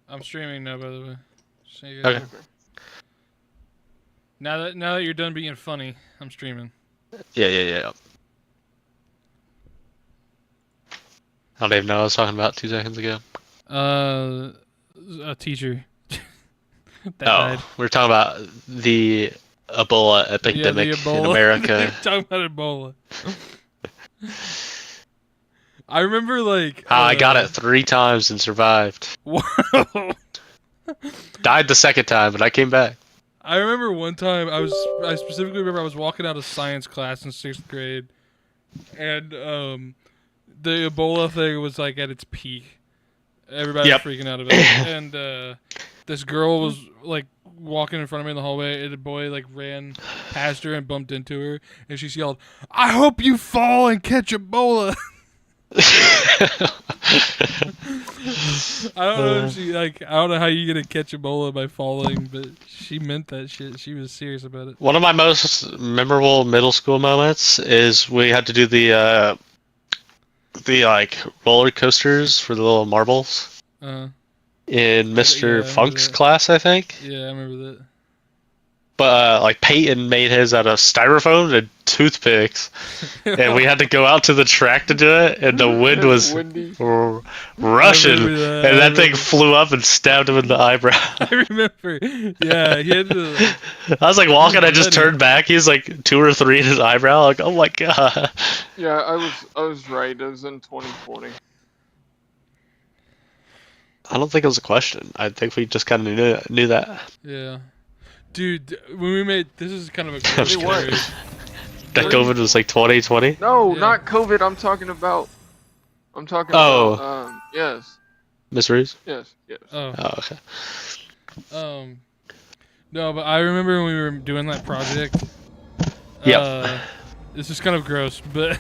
I'm streaming now, by the way. So you guys Okay. know. Now that you're done being funny, I'm streaming. Yeah. I don't even know what I was talking about 2 seconds ago. A teacher that died. We're talking about the Ebola Yeah, the epidemic in Ebola. America. Talking about Ebola. I remember like. How I got it 3 times and survived. Whoa. Died the second time, but I came back. I remember one time I specifically remember I was walking out of science class in 6th grade, and the Ebola thing was like at its peak. Everybody was freaking out about it, and this girl was like walking in front of me in the hallway, and a boy like ran past her and bumped into her, and she yelled, "I hope you fall and catch Ebola." I don't know if she I don't know how you gonna catch Ebola by falling, but she meant that shit. She was serious about it. One of my most memorable middle school moments is we had to do the like roller coasters for the little marbles in Mr. Funk's class, I think. Yeah, I remember that. But like Peyton made his out of styrofoam and toothpicks, and we had to go out to the track to do it, and the wind was rushing, and that thing flew up and stabbed him in the eyebrow. I remember. Yeah, he had to. I was like walking, I just turned back. He's like 2 or 3 in his eyebrow. Like, oh my god. Yeah, I was right. It was in 2020. I don't think it was a question. I think we just kind of knew that. Yeah. Dude, when we made this is kind of a gross story. That COVID was like 2020? No, not COVID. I'm talking about. Yes. Miss Reeves? Yes. Oh, okay. No, but I remember when we were doing that project. Yep. This is kind of gross, but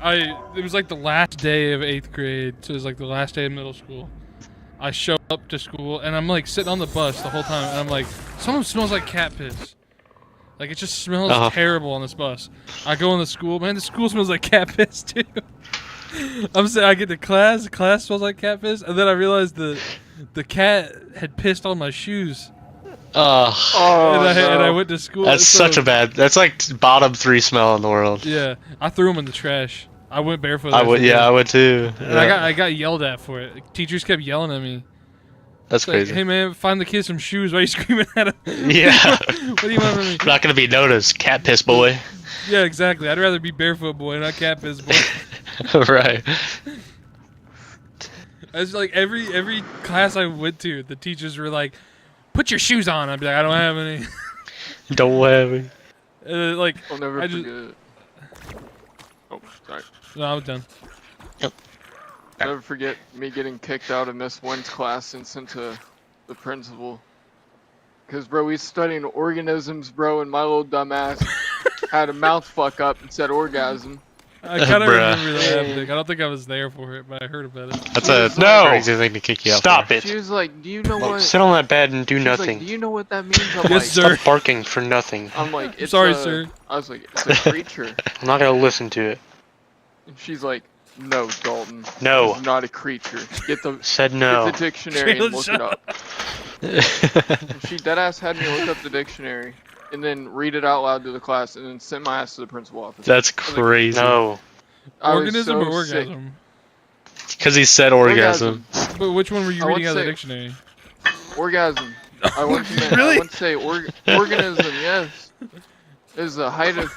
it was like the last day of 8th grade, so it was like the last day of middle school. I show up to school, and I'm like sitting on the bus the whole time, and I'm like, someone smells like cat piss. Like, it just smells terrible on this bus. I go in the school, man, the school smells like cat piss, too. I'm saying, I get to class smells like cat piss, and then I realized the cat had pissed on my shoes. And I went to school. That's such a bad, that's like bottom 3 smell in the world. Yeah, I threw them in the trash. I went barefoot. I would too. And I got yelled at for it. Teachers kept yelling at me. That's crazy. Like, hey man, find the kid some shoes. Why are you screaming at him? Yeah. What do you want from me? Not gonna be noticed, cat piss boy. Yeah, exactly. I'd rather be barefoot boy, not cat piss boy. Right. It's like every class I went to, the teachers were like, "Put your shoes on." I'd be like, "I don't have any." Don't have any. Like, I'll never forget it. Oh, sorry. No, I'm done. Yep. I'll never forget me getting kicked out of Miss Wynn's class and sent to the principal. Cause bro, we studying organisms, bro, and my little dumbass had a mouth fuck up and said orgasm. I kind of remember that happening. I don't think I was there for it, but I heard about it. That's a crazy thing to kick you out. Stop it. She was like, "Do you know what?" Sit on that bed and do She's nothing. Like, do you know what that means? I'm Yes, like, sir. Stop barking for nothing. I'm like, it's sorry, sir. I was like, it's a creature. I'm not gonna listen to it. And she's like, "No, Dalton. No. It's not a creature. Get the Said no. Get the dictionary and look it up." And she deadass had me look up the dictionary and then read it out loud to the class and then sent my ass to the principal office. That's crazy. No. Organism or orgasm? Because he said orgasm. But which one were you reading out of the dictionary? Orgasm. I want to Really? I want to say organism. Yes. Is the height of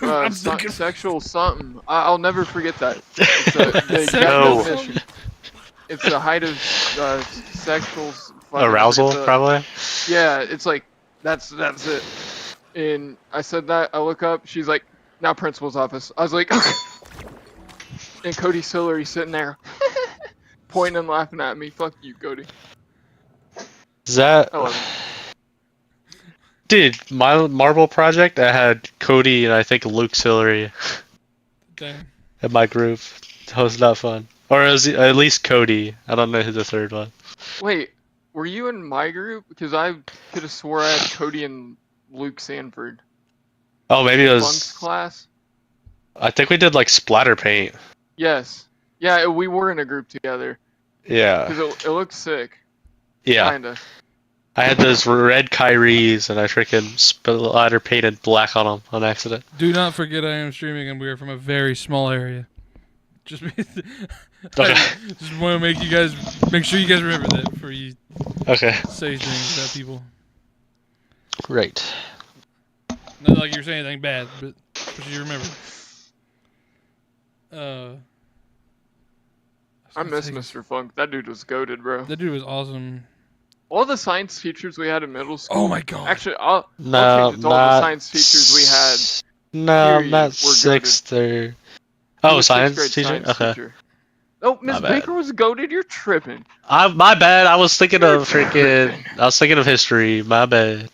sexual something. I'll never forget that. It's the exact definition. It's the height of sexual arousal, probably. Yeah, it's like that's it. And I said that. I look up. She's like, "Now principal's office." I was like, and Cody Sillery sitting there, pointing and laughing at me. Fuck you, Cody. Is that? Oh. Dude, my marble project, I had Cody and I think Luke Sillery in my group. That was not fun. Or it was at least Cody. I don't know who the third one. Wait, were you in my group? Because I could have swore I had Cody and Luke Sanford. Oh, maybe it was Funk's class. I think we did like splatter paint. Yes. Yeah, we were in a group together. Yeah. Because it looked sick. Yeah. Kinda. I had those red Kyries, and I freaking splatter painted black on them on accident. Do not forget I am streaming and we are from a very small area. Just, Okay. just want to make sure you guys remember that before you Okay. say things about people. Right. Not like you're saying anything bad, but just you remember. I miss Mr. Funk. That dude was goated, bro. That dude was awesome. All the science teachers we had in middle school. Oh my god. Actually, I'll No, change it to all the science teachers we had. No, period, not were sixth or. He Oh, was science sixth grade teacher. science Okay. teacher. Oh, Miss My bad. Baker was goated. You're tripping. My bad. I was thinking You're of freaking. tripping. I was thinking of history. My bad.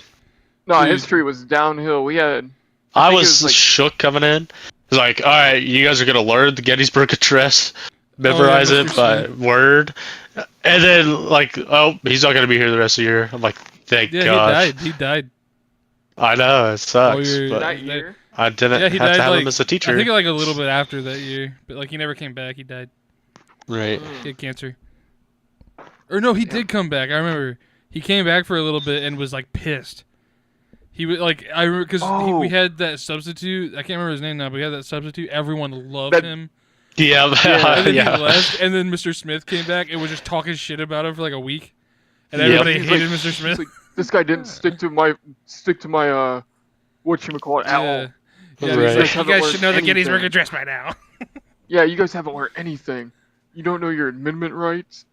No, Dude. history was downhill. We had. I think it was was like- shook coming in. It was like, all right, you guys are gonna learn the Gettysburg Address, memorize Mr. it by Smith. word, and then like, oh, he's not gonna be here the rest of the year. I'm like, thank Yeah, gosh. he died. I know it sucks, Oh, but that year. I didn't Yeah, he have died to have like him as a teacher. I think like a little bit after that year, but like he never came back. He died. Right. He had cancer. Or no, he did come back. I remember he came back for a little bit and was like pissed. He was like, I remember because Oh. we had that substitute. I can't remember his name now, but we had that substitute. Everyone loved That- him. Yeah. And then yeah. he left, and then Mr. Smith came back and was just talking shit about him for like a week. And Yep. everybody He's hated like- Mr. He's Smith. like, this guy didn't stick to my whatchamacallit at all. Yeah, Right. he's like, You you haven't guys learned should know the Gettysburg anything. Address by now. Yeah, you guys haven't learned anything. You don't know your amendment rights.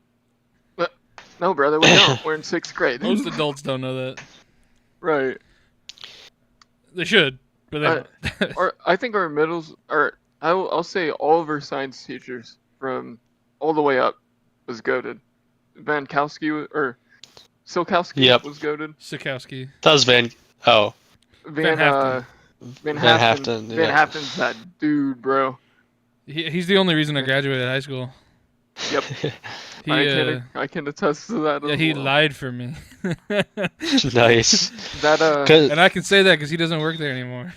No, brother, we don't. We're in 6th grade. Most adults don't know that. Right. They should, but they don't. I think our middles, or I'll say all of our science teachers from all the way up was goated. Vankowski or Silkowski Yep. was goated. Sikowski. That was Van. Oh, Van Haften. Van Van Haften. Haften, Van yeah. Haften's that dude, bro. He's the only reason I graduated high school. Yep. He, I can attest to that. yeah, as he well. lied for me. nice. That 'Cause- And I can say that because he doesn't work there anymore.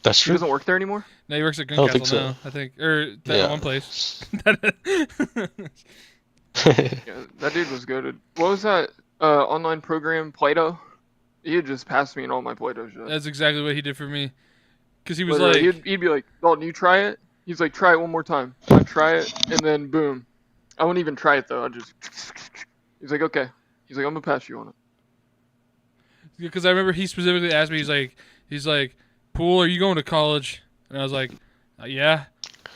That's he true. doesn't work there anymore. No, he works at I don't think Greencastle so. now, I think. Or that Yeah. one place. Yeah, that dude was goated. What was that online program, Play-Doh? He had just passed me in all my Play-Doh shit. That's exactly what he did for me. Because he was Literally, like, he'd be like, Dalton, you try it? He's like, try it one more time. I'd try it, and then boom. I wouldn't even try it, though. I'd just... He's like, okay. He's like, I'm gonna pass you on it. because I remember he specifically asked me, he's like, Pool, are you going to college? And I was like, yeah.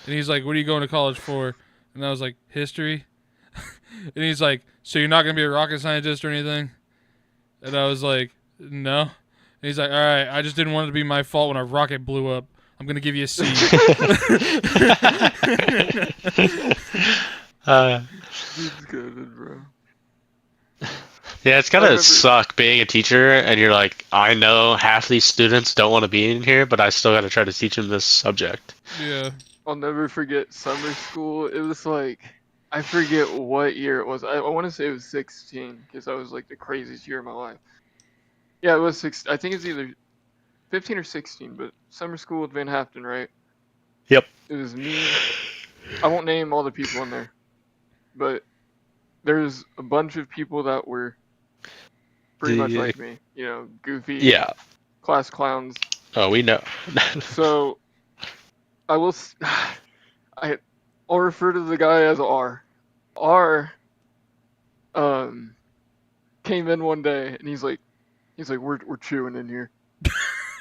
And he's like, what are you going to college for? And I was like, history. And he's like, so you're not going to be a rocket scientist or anything? And I was like, no. And he's like, all right, I just didn't want it to be my fault when our rocket blew up. I'm going to give you a C. Dude's goated, bro. Yeah, it's I gotta remember- suck being a teacher, and you're like, I know half these students don't want to be in here, but I still gotta try to teach them this subject. Yeah. I'll never forget summer school. It was like, I forget what year it was. I want to say it was 16, because that was like the craziest year of my life. Yeah, it was 6. I think it's either 15 or 16, but summer school at Van Haften, right? Yep. It was me. I won't name all the people in there, but there's a bunch of people that were pretty much like me. You know, goofy, Yeah. class clowns. Oh, we know. So, I'll refer to the guy as R. R, came in one day and he's like, we're chewing in here.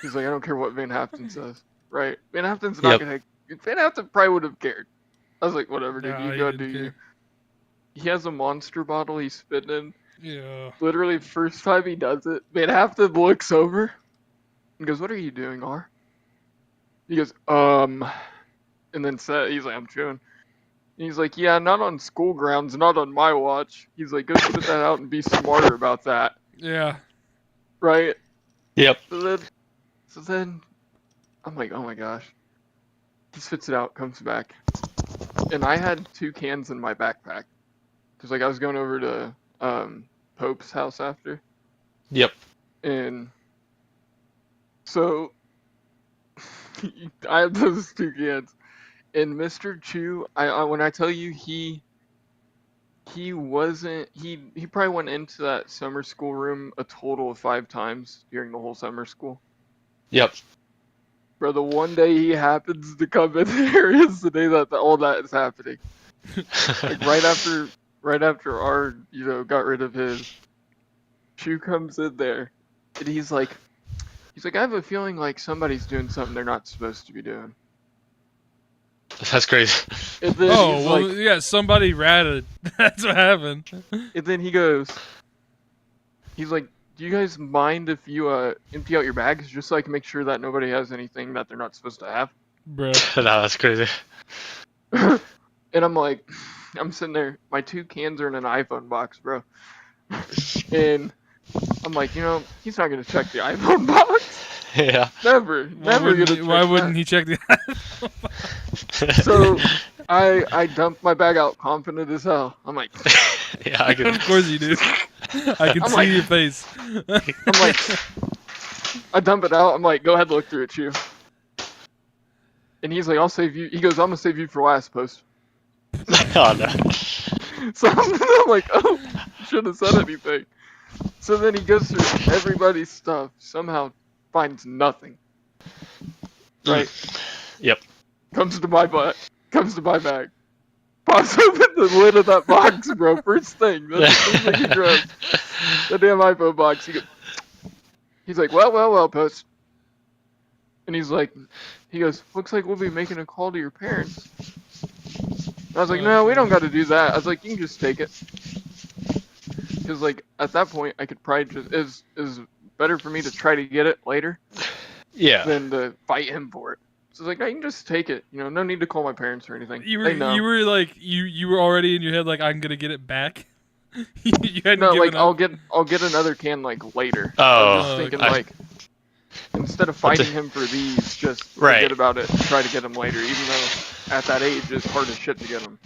He's like, I don't care what Van Haften says, right? Van Haften's not Yep. Van Haften probably would have cared. I was like, whatever, dude, Nah, you he go didn't do you. care. He has a monster bottle he's spitting in. Yeah. Literally, first time he does it, Van Haften looks over and goes, what are you doing, R? He goes, and then he's like, I'm chewing. And he's like, yeah, not on school grounds, not on my watch. He's like, go spit that out and be smarter about that, Yeah. right? Yep. So then, I'm like, oh my gosh. He spits it out, comes back. And I had 2 cans in my backpack. Because, like, I was going over to Pope's house after. Yep. And so, I have those 2 cans. And Mr. Chu, when I tell you he he wasn't. He probably went into that summer school room a total of 5 times during the whole summer school. Yep. Bro, the one day he happens to come in there is the day that all that is happening. Like right after our got rid of his. Shu comes in there, and he's like, I have a feeling like somebody's doing something they're not supposed to be doing. That's crazy. And then Oh, he's well, like, yeah, somebody ratted. That's what happened. and then he goes, he's like, do you guys mind if you empty out your bags just so I can make sure that nobody has anything that they're not supposed to have? Bruh. No, that's crazy. And I'm like, I'm sitting there, my 2 cans are in an iPhone box, bro. And I'm like, he's not gonna check the iPhone box. Yeah. Never gonna check Why wouldn't that. he check the So I dumped my bag out confident as hell. I'm like, Yeah, I can. Of course you do. I can I'm see like- your face. I'm like, I dump it out. I'm like, go ahead, look through it, you. And he's like, I'll save you. He goes, I'm gonna save you for last post. Oh no. So I'm like, oh, shouldn't have said anything. So then he goes through everybody's stuff, somehow finds nothing. Right? Yep. Comes to my bag. Pops open the lid of that box, bro. First thing. That's the first thing he grabs. The damn iPhone box. He's like, well, Post. And he goes, looks like we'll be making a call to your parents. And I was like, no, we don't got to do that. I was like, you can just take it. Because, at that point, I could probably just, is better for me to try to get it later Yeah. than to fight him for it. So I was like, I can just take it. No need to call my parents or anything. You They know. were like you were already in your head like I'm gonna get it back. You hadn't No, given I'll up. get another can later. Oh, I was just thinking I- instead of fighting him for these, just Right. forget about it and try to get him later. Even though at that age it's hard as shit to get him.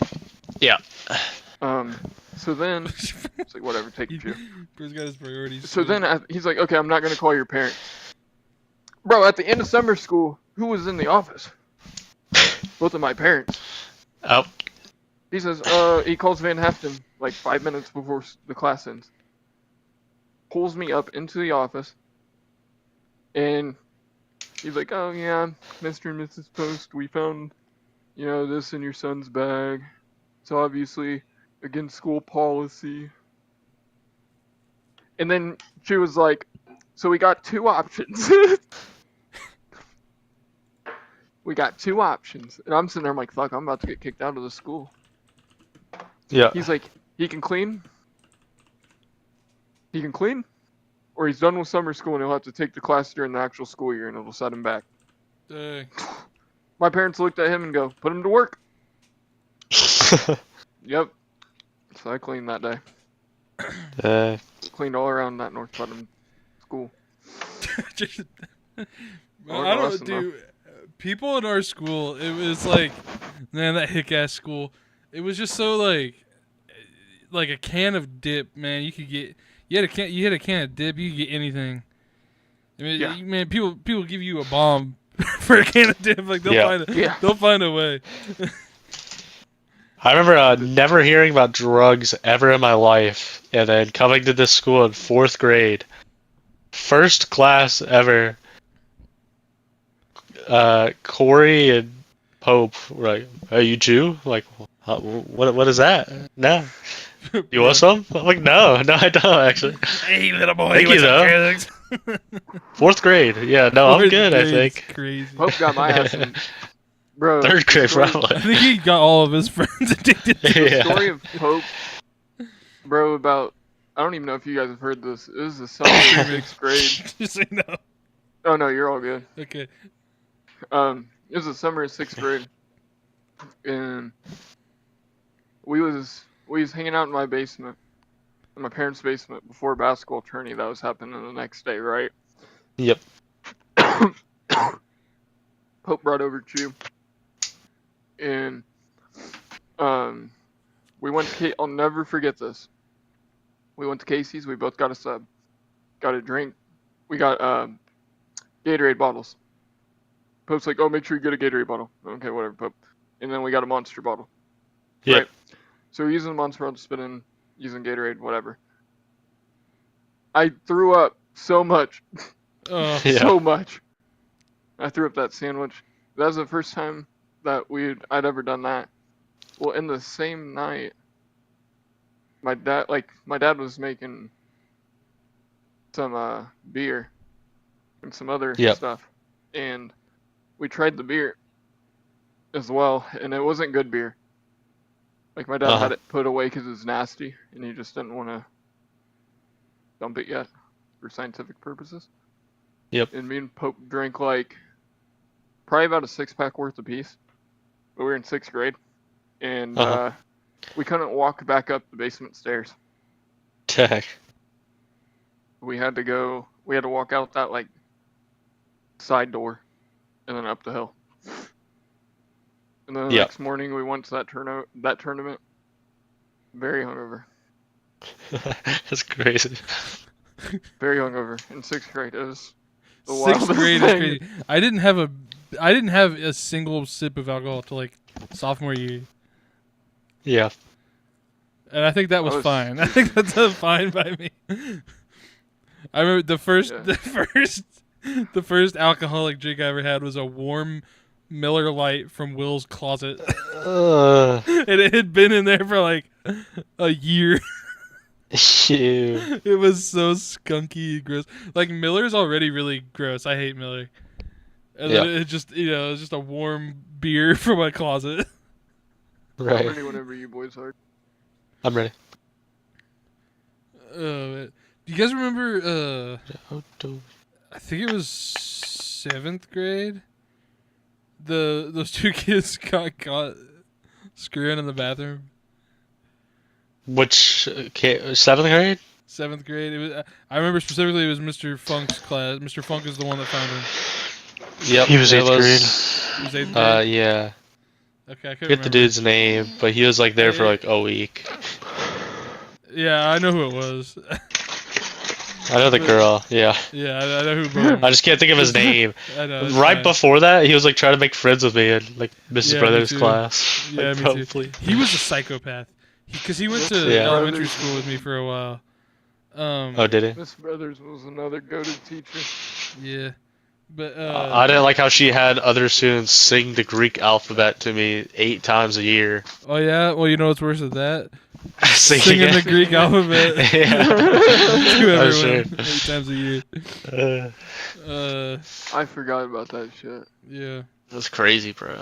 Yeah. So then it's like whatever, take it, you. Bruce got his priorities. So straight. then he's like, okay, I'm not gonna call your parents. Bro, at the end of summer school, who was in the office? Both of my parents. Oh. He says, he calls Van Heften 5 minutes before the class ends. Pulls me up into the office. And he's like, oh yeah, Mr. and Mrs. Post, we found, this in your son's bag. It's obviously against school policy. And then she was like, so we got 2 options. We got 2 options. And I'm sitting there, I'm like, fuck, I'm about to get kicked out of the school. Yeah. He's like, he can clean, or he's done with summer school and he'll have to take the class during the actual school year and it'll set him back. Dang. My parents looked at him and go, put him to work. Yep. So I cleaned that day. Cleaned all around that North Putnam school. Just, I Learned a don't lesson, do. People in our school, it was like, man, that hick ass school. It was just so like a can of dip, man. You could get you had a can of dip, you could get anything. I mean, Yeah. man, people give you a bomb for a can of dip. Like they'll find a way. I remember never hearing about drugs ever in my life, and then coming to this school in 4th grade, first class ever. Corey and Pope were like, "Are you Jew?" Like, what is that? No. You want some? I'm like, no, I don't actually. Hey, little boy. Thank you, though. 4th grade. Yeah, no, I'm good. I think. Crazy. Pope got my ass in. Bro. 3rd grade, story- I probably. think he got all of his friends addicted to The Yeah. story of Pope, bro, about, I don't even know if you guys have heard this. It was the summer of 6th grade. Just say no. Oh, no, you're all good. Okay. It was the summer of 6th grade. And we was hanging out in my basement, in my parents' basement, before a basketball tourney that was happening the next day, right? Yep. Pope brought over Chew. And we went to I'll never forget this. We went to Casey's, we both got a sub. Got a drink. We got Gatorade bottles. Pope's like, oh, make sure you get a Gatorade bottle. Okay, whatever, Pope. And then we got a Monster bottle. Yep. Right. So we're using Monster World spinning, using Gatorade, whatever. I threw up so much. Oh, Yeah. So much. I threw up that sandwich. That was the first time that I'd ever done that. Well, in the same night, my dad was making some beer and some other Yep. stuff, and we tried the beer as well, and it wasn't good beer. Like my dad had it put away because it was nasty, and he just didn't want to dump it yet for scientific purposes. Yep. And me and Pope drank like probably about a 6-pack worth apiece. But we were in 6th grade, and we couldn't walk back up the basement stairs. Heck. We had to walk out that like side door, and then up the hill. And then the Yep. next morning we went to that tournament. Very hungover. That's crazy. Very hungover in 6th grade. It was the 6th wildest grade is thing. crazy. I didn't have a single sip of alcohol till like sophomore year, Yeah. and I think that was fine. I think that's fine by me. I remember the first alcoholic drink I ever had was a warm Miller Lite from Will's closet, and it had been in there for like a year. Ew. It was so skunky and gross. Like Miller's already really gross. I hate Miller. And then it just, it was just a warm beer from my closet. I'm Right. ready whenever you boys are. I'm ready. Do you guys remember? I think it was 7th grade. Those two kids got caught screwing in the bathroom. Which 7th grade? 7th grade. It was. I remember specifically it was Mr. Funk's class. Mr. Funk is the one that found him. Yep. He was 8th grade. He was 8th grade. Yeah. Okay, I couldn't Forget remember. the dude's name, but he was like there for like a week. Yeah, I know who it was. I know the girl. Yeah. Yeah, I know who. Both. I just can't think of his name. I know. it's Right fine. before that, he was like trying to make friends with me in like Mrs. Yeah, Brothers' me too. class. Yeah, Like, me too. probably. He was a psychopath. Because he went to Yeah. elementary school with me for a while. Oh, did he? Miss Brothers was another goated teacher. Yeah. But I didn't like how she had other students sing the Greek alphabet to me 8 times a year. oh yeah, well you know what's worse than that? Singing Singing the it. Greek alphabet Yeah. to I'm everyone sure. 8 times a year. I forgot about that shit. Yeah. That's crazy, bro.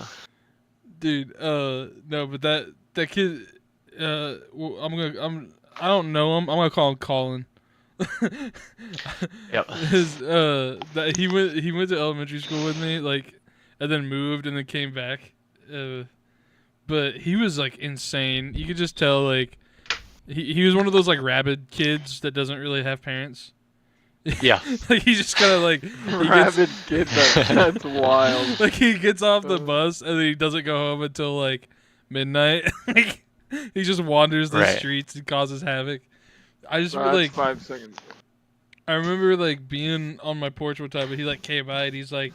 Dude, no, but that kid well, I don't know him. I'm gonna call him Colin. Yep. That he went to elementary school with me, like, and then moved and then came back. But he was like insane. You could just tell, like, he was one of those like rabid kids that doesn't really have parents. Yeah. Like he just kind of like Rabid kid, that's wild. like he gets off the bus and then he doesn't go home until like midnight. Like he just wanders the Right. streets and causes havoc. I just That's like 5 seconds. I remember like being on my porch one time, and he like came by and he's like,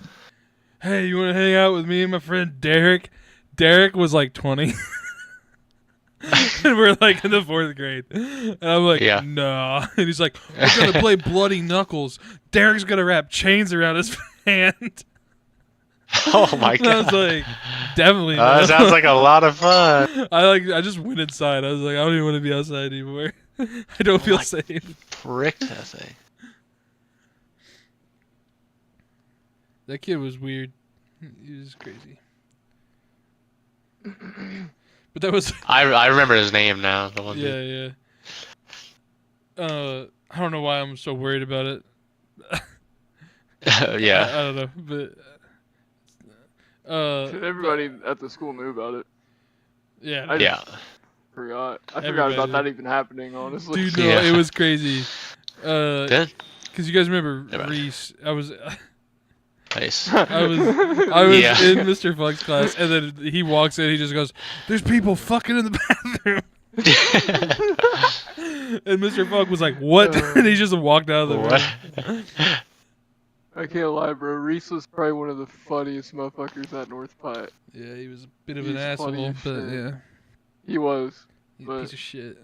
"Hey, you want to hang out with me and my friend Derek?" Derek was like 20, and we're like in the 4th grade, and I'm like, Yeah. "No," and he's like, "We're gonna play bloody knuckles. Derek's gonna wrap chains around his hand." Oh my And I was god. like, "Definitely." That no." sounds like a lot of fun. I just went inside. I was like, I don't even want to be outside anymore. I don't feel my- safe. Prick that thing. That kid was weird. He was crazy. But that was I remember his name now. The one yeah, dude. yeah. I don't know why I'm so worried about it. Yeah. I don't know, but Everybody at the school knew about it. yeah. I Yeah. forgot. I forgot Everybody about did. that even happening, honestly. Dude, no, Yeah. it was crazy. Good. Because you guys remember Never mind. Reese? I was Nice. I was Yeah. in Mr. Funk's class, and then he walks in. He just goes, "There's people fucking in the bathroom." And Mr. Funk was like, "What?" And he just walked out of the What? room. I can't lie, bro. Reese was probably one of the funniest motherfuckers at North Pine. Yeah, he was a bit of He's an funny asshole, as but shit. yeah. He was. He's a But- piece of shit.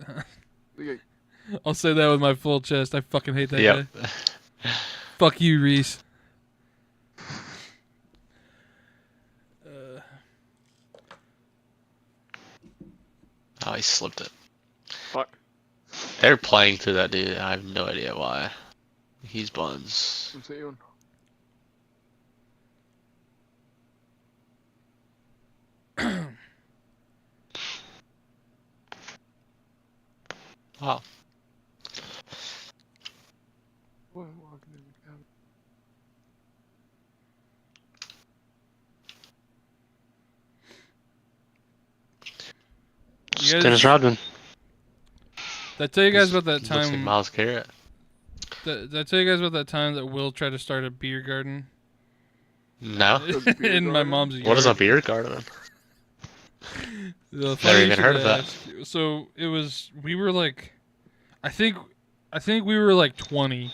Like, I'll say that with my full chest. I fucking hate that Yep. guy. Fuck you, Reese. Oh, he slipped it. fuck. They're playing through that dude. I have no idea why. He's buns. I'm seeing. Wow. Boy, I'm walking in the cabin. You guys- Dennis Rodman. Did I tell you guys about that Looks like time? Miles Garrett. Did I tell you guys about that time that Will tried to start a beer garden No. A beer in my garden? mom's yard? What is a beer garden? The Never funny even you heard should of that. ask. So it was. We were like, I think we were like 20,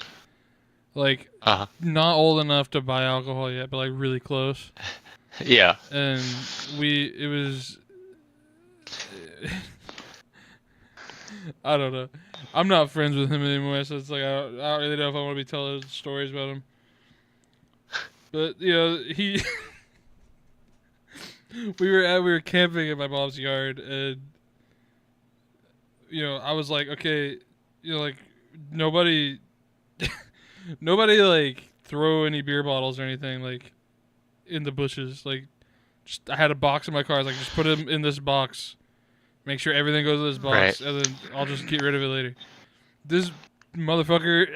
like Uh not old enough to buy alcohol yet, but like really close. Yeah. And it was. I don't know. I'm not friends with him anymore, so it's like I don't really know if I want to be telling stories about him. But you know, we were camping in my mom's yard, and you know, I was like, okay, you know, like nobody like throw any beer bottles or anything like in the bushes. Like, just I had a box in my car. I was like, just put them in this box. Make sure everything goes in this box, Right. and then I'll just get rid of it later. This motherfucker,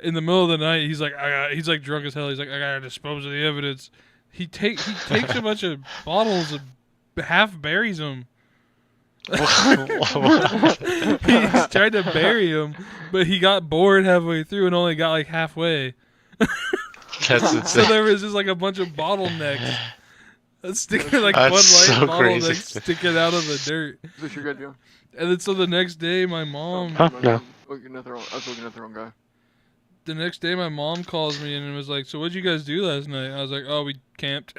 in the middle of the night, he's like drunk as hell. He's like, I gotta dispose of the evidence. He takes a bunch of bottles and half buries them. He's tried to bury him, but he got bored halfway through and only got like halfway. That's So insane. there was just like a bunch of bottlenecks sticking, like That's Bud Light so bottlenecks crazy. sticking out of the dirt. Is this your good, Joe? And then so the next day, my mom. Huh? No. Looking at the wrong, I was looking at the wrong guy. The next day, my mom calls me and was like, "So what'd you guys do last night?" I was like, "Oh, we camped."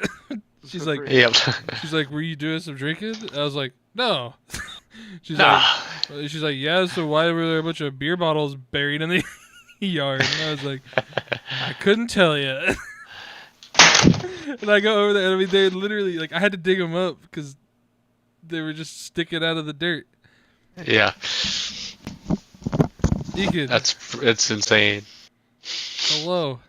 She's like, Yep. "Were you doing some drinking?" I was like, "No." She's Nah. like, "Yeah." So why were there a bunch of beer bottles buried in the yard? And I was like, "I couldn't tell you." And I go over there, and I mean, they literally like I had to dig them up because they were just sticking out of the dirt. Yeah. Deacon, It's insane. hello.